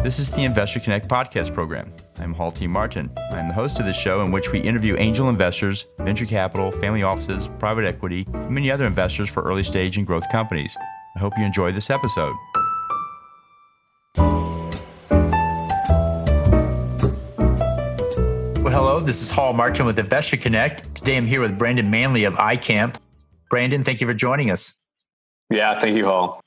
This is the Investor Connect podcast program. I'm Hall T. Martin. I'm the host of this show in which we interview angel investors, venture capital, family offices, private equity, and many other investors for early stage and growth companies. I hope you enjoy this episode. Well, hello, this is Hall Martin with Investor Connect. Today I'm here with Brendan Manley of iCAMP. Brandon, thank you for joining us. Yeah, thank you, Hall.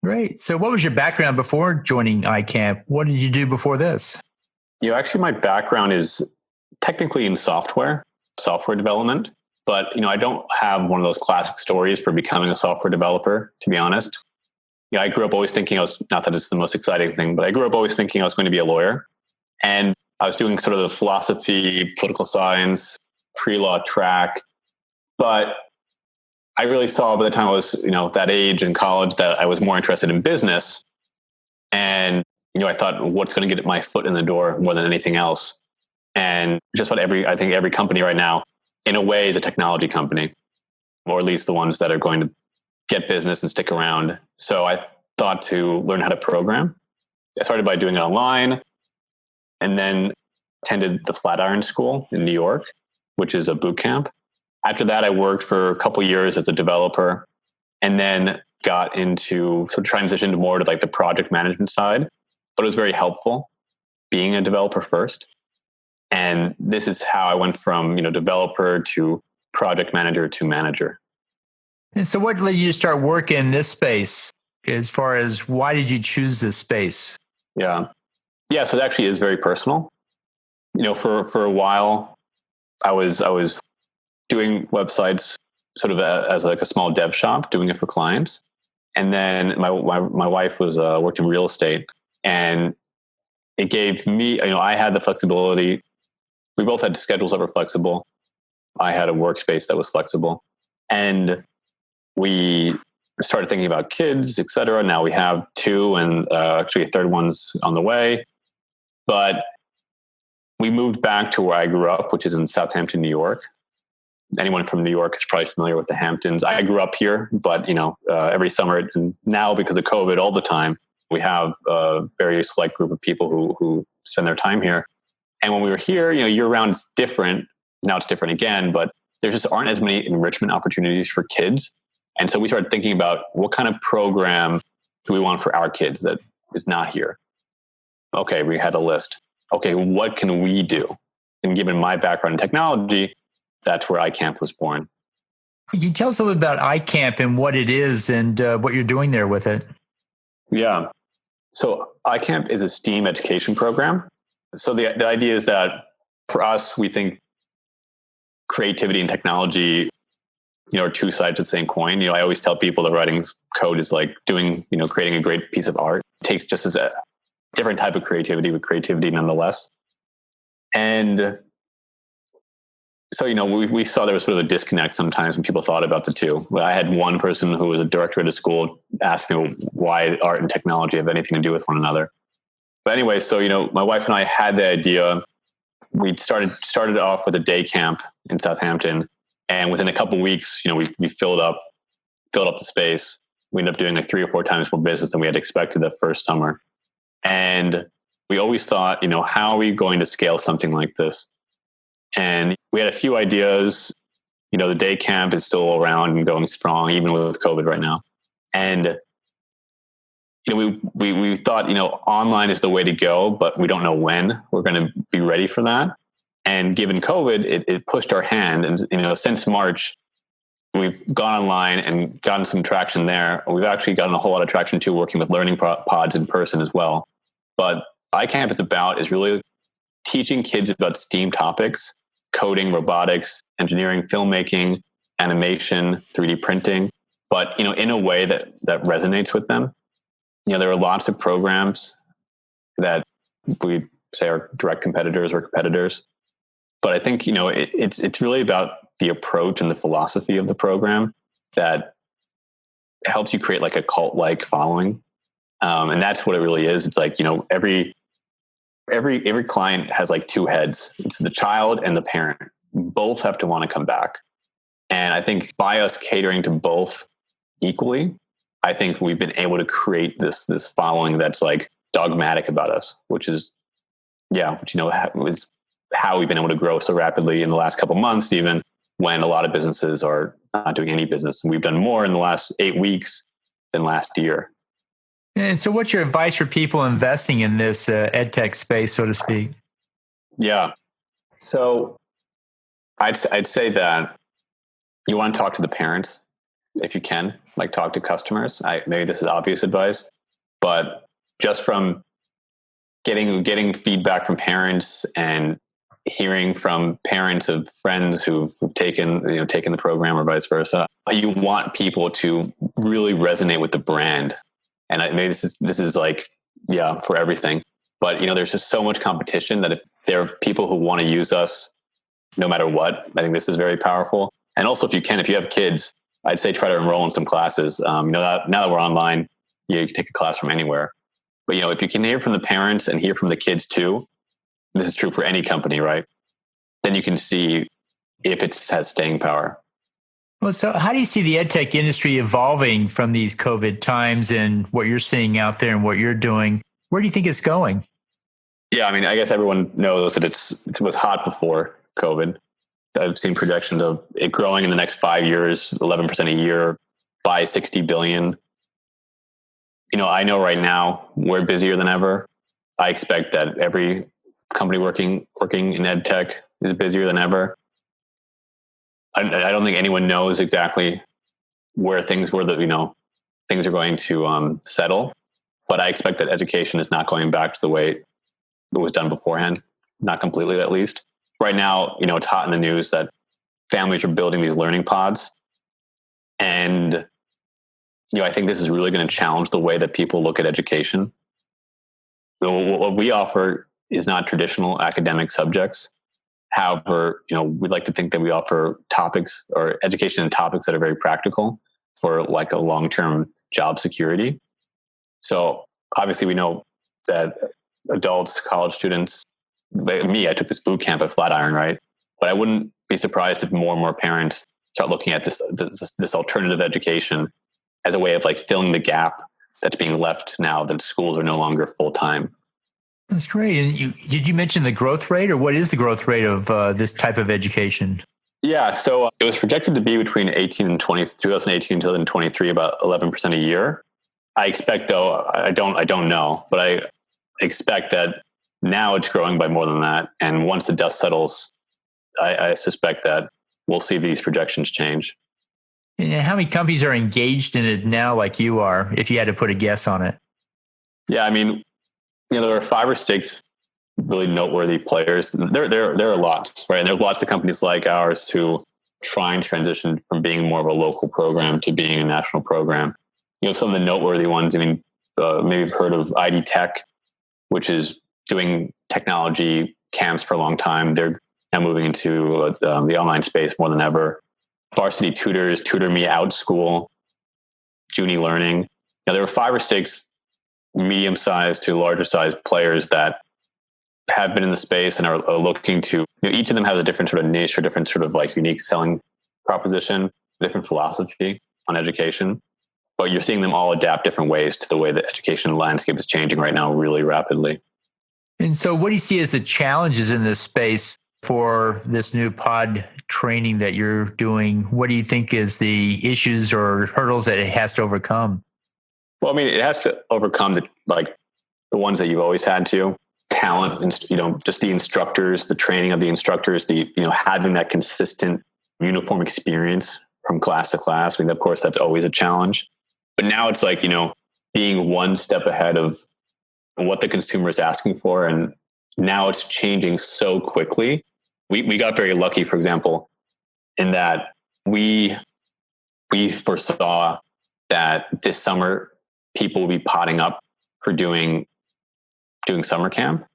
Great. So what was your background before joining iCAMP? What did you do before this? Actually, my background is technically in software development, but I don't have one of those classic stories for becoming a software developer, to be honest. I grew up always thinking not that it's the most exciting thing, but I grew up always thinking I was going to be a lawyer. And I was doing sort of the philosophy, political science, pre-law track, but I really saw by the time I was, that age in college that I was more interested in business. And, I thought, what's going to get my foot in the door more than anything else? And just what I think every company right now, in a way, is a technology company, or at least the ones that are going to get business and stick around. So I thought to learn how to program. I started by doing it online and then attended the Flatiron School in New York, which is a bootcamp. After that, I worked for a couple of years as a developer and then got into transitioned more to like the project management side, but it was very helpful being a developer first. And this is how I went from, developer to project manager to manager. And so what led you to start work in this space as far as why did you choose this space? Yeah. So it actually is very personal. For a while, I was doing websites sort of as like a small dev shop, doing it for clients. And then my wife was worked in real estate, and it gave me, I had the flexibility. We both had schedules that were flexible. I had a workspace that was flexible, and we started thinking about kids, et cetera. Now we have two, and actually a third one's on the way. But we moved back to where I grew up, which is in Southampton, New York. Anyone from New York is probably familiar with the Hamptons. I grew up here, but every summer, and now because of COVID, all the time, we have a very select group of people who spend their time here. And when we were here, year round, it's different. Now it's different again, but there just aren't as many enrichment opportunities for kids. And so we started thinking about what kind of program do we want for our kids that is not here? Okay, we had a list. Okay, what can we do? And given my background in technology, that's where iCAMP was born. Can you tell us a little bit about iCAMP and what it is and what you're doing there with it? Yeah. So iCAMP is a STEAM education program. So the idea is that for us, we think creativity and technology, are two sides of the same coin. I always tell people that writing code is like doing, creating a great piece of art. It takes just as a different type of creativity, but creativity nonetheless. And so, we saw there was sort of a disconnect sometimes when people thought about the two. I had one person who was a director at a school ask me why art and technology have anything to do with one another. But anyway, so, my wife and I had the idea. We started off with a day camp in Southampton. And within a couple of weeks, we filled up the space. We ended up doing like 3 or 4 times more business than we had expected the first summer. And we always thought, how are we going to scale something like this? And we had a few ideas. The day camp is still around and going strong, even with COVID right now. And we thought, online is the way to go, but we don't know when we're going to be ready for that. And given COVID, it pushed our hand. And since March, we've gone online and gotten some traction there. We've actually gotten a whole lot of traction too, working with learning pods in person as well. But iCamp is really teaching kids about STEAM topics: coding, robotics, engineering, filmmaking, animation, 3D printing, but in a way that resonates with them. There are lots of programs that we say are direct competitors or competitors, but I think it's really about the approach and the philosophy of the program that helps you create like a cult-like following, and that's what it really is. It's like every client has like 2 heads. It's the child and the parent. Both have to want to come back. And I think by us catering to both equally, I think we've been able to create this following that's like dogmatic about us, which is, is how we've been able to grow so rapidly in the last couple of months, even when a lot of businesses are not doing any business. And we've done more in the last 8 weeks than last year. And so what's your advice for people investing in this edtech space, so to speak? Yeah. So I'd say that you want to talk to the parents if you can, like talk to customers. Maybe this is obvious advice, but just from getting feedback from parents and hearing from parents of friends who've taken the program or vice versa, you want people to really resonate with the brand. And maybe this is like, for everything, but there's just so much competition that if there are people who want to use us no matter what, I think this is very powerful. And also if you have kids, I'd say try to enroll in some classes. Now that we're online, you can take a class from anywhere. But if you can hear from the parents and hear from the kids too, this is true for any company, right? Then you can see if it has staying power. Well, so how do you see the edtech industry evolving from these COVID times and what you're seeing out there and what you're doing? Where do you think it's going? Yeah, I mean, I guess everyone knows that it was hot before COVID. I've seen projections of it growing in the next 5 years, 11% a year, by 60 billion. I know right now we're busier than ever. I expect that every company working in edtech is busier than ever. I don't think anyone knows exactly where things are going to settle, but I expect that education is not going back to the way it was done beforehand, not completely at least. Right now, it's hot in the news that families are building these learning pods, and I think this is really going to challenge the way that people look at education. What we offer is not traditional academic subjects. However, we'd like to think that we offer topics or education in topics that are very practical for like a long-term job security. So obviously we know that adults, college students, I took this boot camp at Flatiron, right? But I wouldn't be surprised if more and more parents start looking at this alternative education as a way of like filling the gap that's being left now that schools are no longer full-time. That's great. And did you mention the growth rate, or what is the growth rate of this type of education? Yeah, so it was projected to be between 2018 and 2023, about 11% a year. I expect, though, I don't know, but I expect that now it's growing by more than that. And once the dust settles, I suspect that we'll see these projections change. And how many companies are engaged in it now, like you are, if you had to put a guess on it? Yeah, I mean, there are 5 or 6 really noteworthy players. There are lots, right? And there are lots of companies like ours who trying to transition from being more of a local program to being a national program. Some of the noteworthy ones, I mean, maybe you've heard of Edtech, which is doing technology camps for a long time. They're now moving into the online space more than ever. Varsity Tutors, Tutor Me Out School, Junie Learning. There were 5 or 6 medium-sized to larger-sized players that have been in the space and are looking to, each of them has a different sort of niche or different sort of like unique selling proposition, different philosophy on education. But you're seeing them all adapt different ways to the way the education landscape is changing right now really rapidly. And so what do you see as the challenges in this space for this new pod training that you're doing? What do you think is the issues or hurdles that it has to overcome? Well, I mean, it has to overcome the ones that you've always had to. Talent, and just the instructors, the training of the instructors, having that consistent uniform experience from class to class. I mean, of course, that's always a challenge. But now it's like, being one step ahead of what the consumer is asking for. And now it's changing so quickly. We got very lucky, for example, in that we foresaw that this summer people will be potting up for doing summer camp.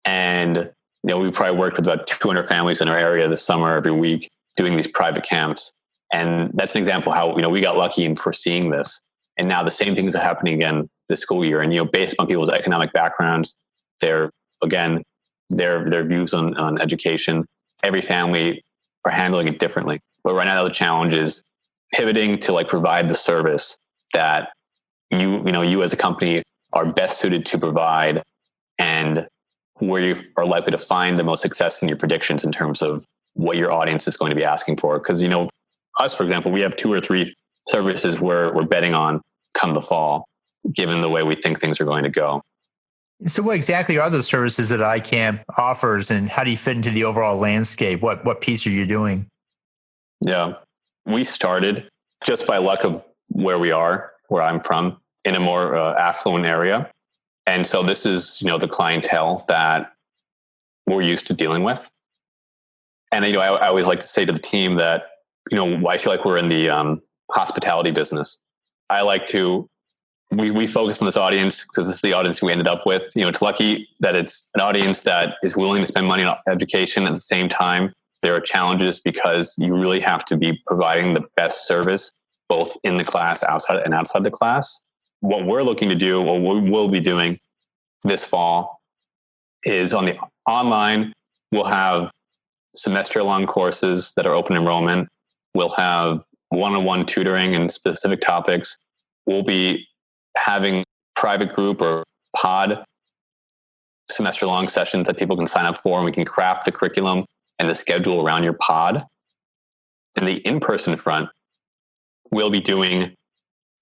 And, we probably worked with about 200 families in our area this summer every week doing these private camps. And that's an example how, we got lucky in foreseeing this. And now the same things are happening again this school year. And, based on people's economic backgrounds, their views on education, every family are handling it differently. But right now the challenge is pivoting to provide the service that you as a company are best suited to provide and where you are likely to find the most success in your predictions in terms of what your audience is going to be asking for. Because, us, for example, we have 2 or 3 services where we're betting on come the fall, given the way we think things are going to go. So what exactly are those services that iCAMP offers, and how do you fit into the overall landscape? What piece are you doing? Yeah. We started just by luck of where we are, where I'm from, in a more affluent area. And so this is, the clientele that we're used to dealing with. And, I always like to say to the team that, I feel like we're in the hospitality business. I like to, we focus on this audience because this is the audience we ended up with. It's lucky that it's an audience that is willing to spend money on education. At the same time, there are challenges because you really have to be providing the best service, both in the class, outside the class. What we're looking to do, or what we'll be doing this fall, is on the online, we'll have semester-long courses that are open enrollment. We'll have one-on-one tutoring in specific topics. We'll be having private group or pod semester-long sessions that people can sign up for, and we can craft the curriculum and the schedule around your pod. In the in-person front, we'll be doing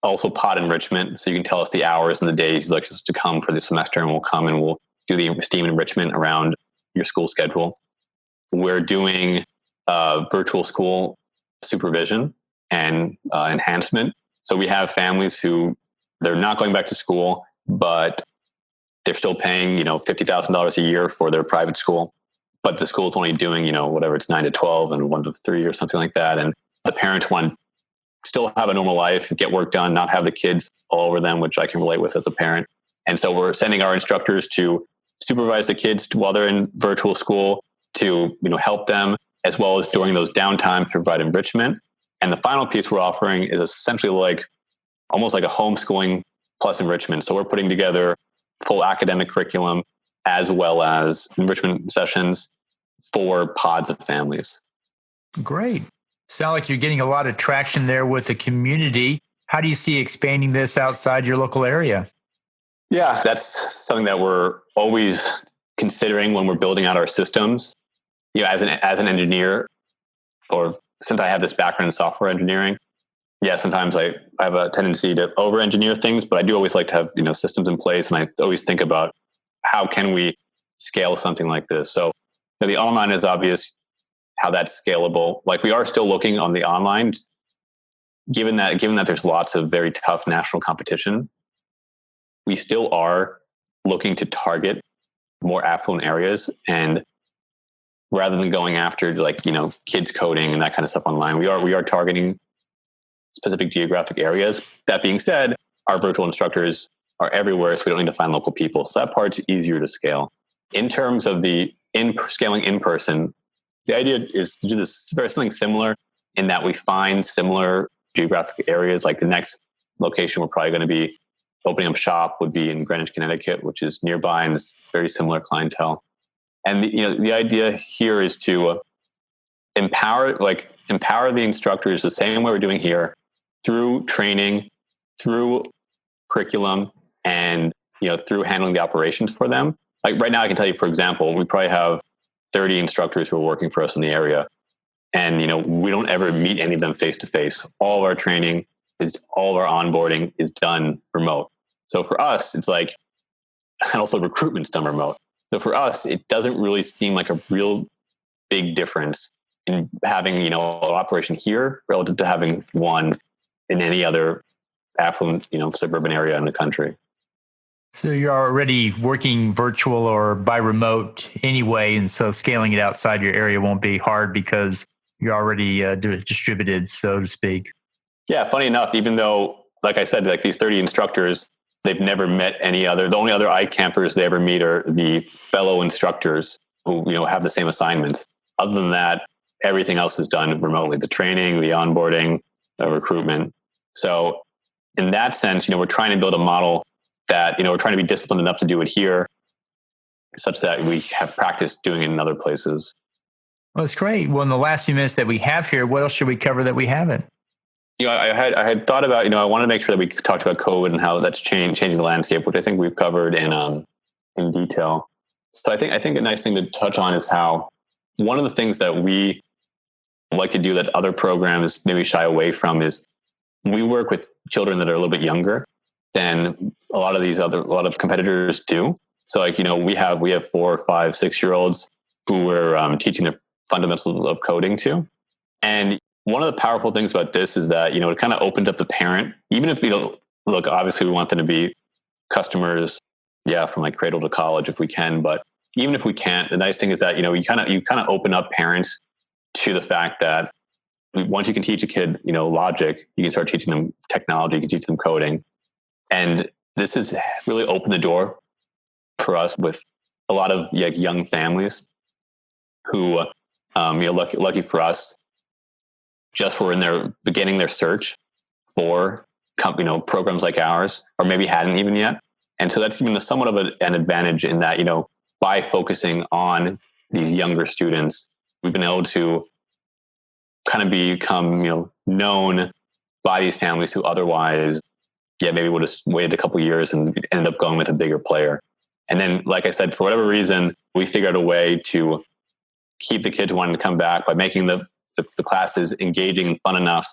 also pod enrichment. So you can tell us the hours and the days you'd like us to come for the semester, and we'll come and we'll do the STEAM enrichment around your school schedule. We're doing virtual school supervision and enhancement. So we have families who they're not going back to school, but they're still paying, $50,000 a year for their private school. But the school's only doing, whatever, it's 9 to 12 and 1 to 3 or something like that. And the parents want to still have a normal life, get work done, not have the kids all over them, which I can relate with as a parent. And so we're sending our instructors to supervise the kids while they're in virtual school, to help them, as well as during those downtimes to provide enrichment. And the final piece we're offering is essentially almost like a homeschooling plus enrichment. So we're putting together full academic curriculum as well as enrichment sessions for pods of families. Great. Sound like you're getting a lot of traction there with the community. How do you see expanding this outside your local area? Yeah, that's something that we're always considering when we're building out our systems. As an engineer, or since I have this background in software engineering, sometimes I have a tendency to over-engineer things, but I do always like to have systems in place, and I always think about how can we scale something like this. So the online is obvious how that's scalable. We are still looking on the online, given that there's lots of very tough national competition. We still are looking to target more affluent areas, and rather than going after kids coding and that kind of stuff online, we are targeting specific geographic areas. That being said, our virtual instructors are everywhere, so we don't need to find local people. So that part's easier to scale. In terms of the scaling in person, the idea is to do this something similar in that we find similar geographic areas. Like the next location we're probably going to be opening up shop would be in Greenwich, Connecticut, which is nearby and is very similar clientele. And the idea here is to empower the instructors the same way we're doing here, through training, through curriculum, and through handling the operations for them. Right now, I can tell you, for example, we probably have 30 instructors who are working for us in the area, and we don't ever meet any of them face to face. All of our training all of our onboarding is done remote. So for us, it's and also recruitment's done remote. So for us, it doesn't really seem like a real big difference in having, an operation here relative to having one in any other affluent, suburban area in the country. So you're already working virtual or by remote anyway, and so scaling it outside your area won't be hard because you're already distributed, so to speak. Yeah, funny enough, even though, like I said, these 30 instructors, they've never met the only other iCampers they ever meet are the fellow instructors who, have the same assignments. Other than that, everything else is done remotely, the training, the onboarding, the recruitment. So in that sense, we're trying to build a model that, we're trying to be disciplined enough to do it here such that we have practice doing it in other places. Well, that's great. Well, in the last few minutes that we have here, what else should we cover that we haven't? I had thought about, I want to make sure that we talked about COVID and how that's changing the landscape, which I think we've covered in detail. So I think a nice thing to touch on is how one of the things that we like to do that other programs maybe shy away from is we work with children that are a little bit younger than a lot of competitors do. So we have 4, 5, 6-year-olds who we're teaching the fundamentals of coding to. And one of the powerful things about this is that, it kind of opens up the parent, even if look, obviously we want them to be customers, from like cradle to college if we can. But even if we can't, the nice thing is that, you kind of open up parents to the fact that once you can teach a kid, logic, you can start teaching them technology, you can teach them coding. And this has really opened the door for us with a lot of young families who, lucky for us, just were in their beginning their search for programs like ours, or maybe hadn't even yet. And so that's given us somewhat of an advantage in that, by focusing on these younger students, we've been able to kind of become, known by these families who otherwise, maybe would have waited a couple of years and ended up going with a bigger player. And then, like I said, for whatever reason, we figured out a way to keep the kids wanting to come back by making the classes engaging and fun enough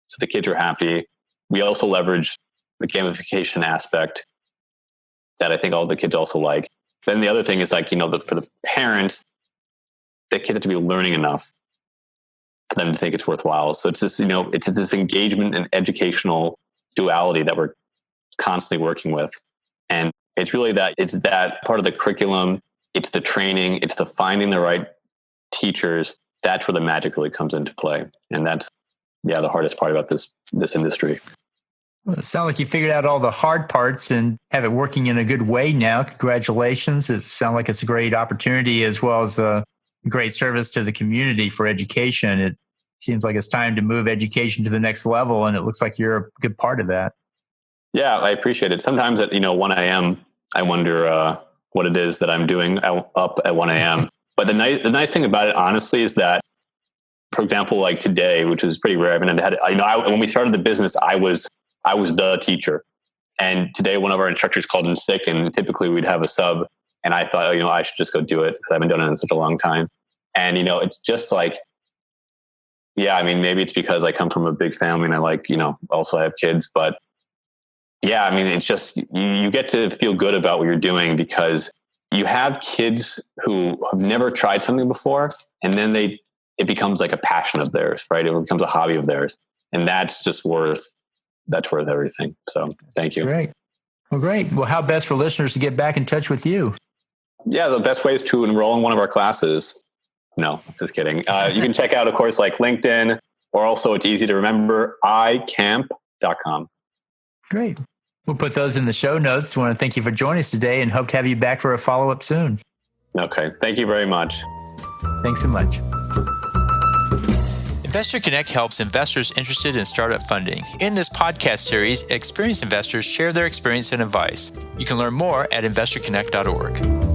so the kids are happy. We also leverage the gamification aspect that I think all the kids also like. Then the other thing is for the parents, the kids have to be learning enough for them to think it's worthwhile. So it's this, it's this engagement and educational duality that we're constantly working with. And it's really it's that part of the curriculum. It's the training. It's the finding the right teachers. That's where the magic really comes into play. And that's, the hardest part about this industry. Well, it sounds like you figured out all the hard parts and have it working in a good way now. Congratulations. It sounds like it's a great opportunity as well as a great service to the community for education. It seems like it's time to move education to the next level, and it looks like you're a good part of that. Yeah, I appreciate it. Sometimes at 1 a.m., I wonder what it is that I'm doing up at 1 a.m. But the nice thing about it, honestly, is that, for example, like today, which is pretty rare. I haven't had, when we started the business, I was the teacher. And today, one of our instructors called in sick, and typically we'd have a sub. And I thought, I should just go do it because I haven't done it in such a long time. And, it's just like, maybe it's because I come from a big family and I like, also have kids. But it's just, you get to feel good about what you're doing because you have kids who have never tried something before. And then it becomes like a passion of theirs, right? It becomes a hobby of theirs. And that's just worth everything. So thank you. Great. Well, great. Well, how best for listeners to get back in touch with you? Yeah, the best way is to enroll in one of our classes. No, just kidding. You can check out, of course, like LinkedIn, or also it's easy to remember, iCAMP.com. Great. We'll put those in the show notes. I want to thank you for joining us today and hope to have you back for a follow-up soon. Okay. Thank you very much. Thanks so much. Investor Connect helps investors interested in startup funding. In this podcast series, experienced investors share their experience and advice. You can learn more at investorconnect.org.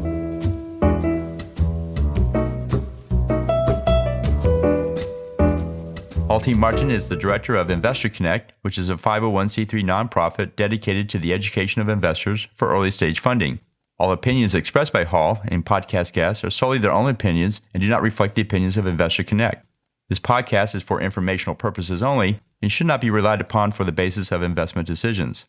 Halti Martin is the director of Investor Connect, which is a 501c3 nonprofit dedicated to the education of investors for early stage funding. All opinions expressed by Hall and podcast guests are solely their own opinions and do not reflect the opinions of Investor Connect. This podcast is for informational purposes only and should not be relied upon for the basis of investment decisions.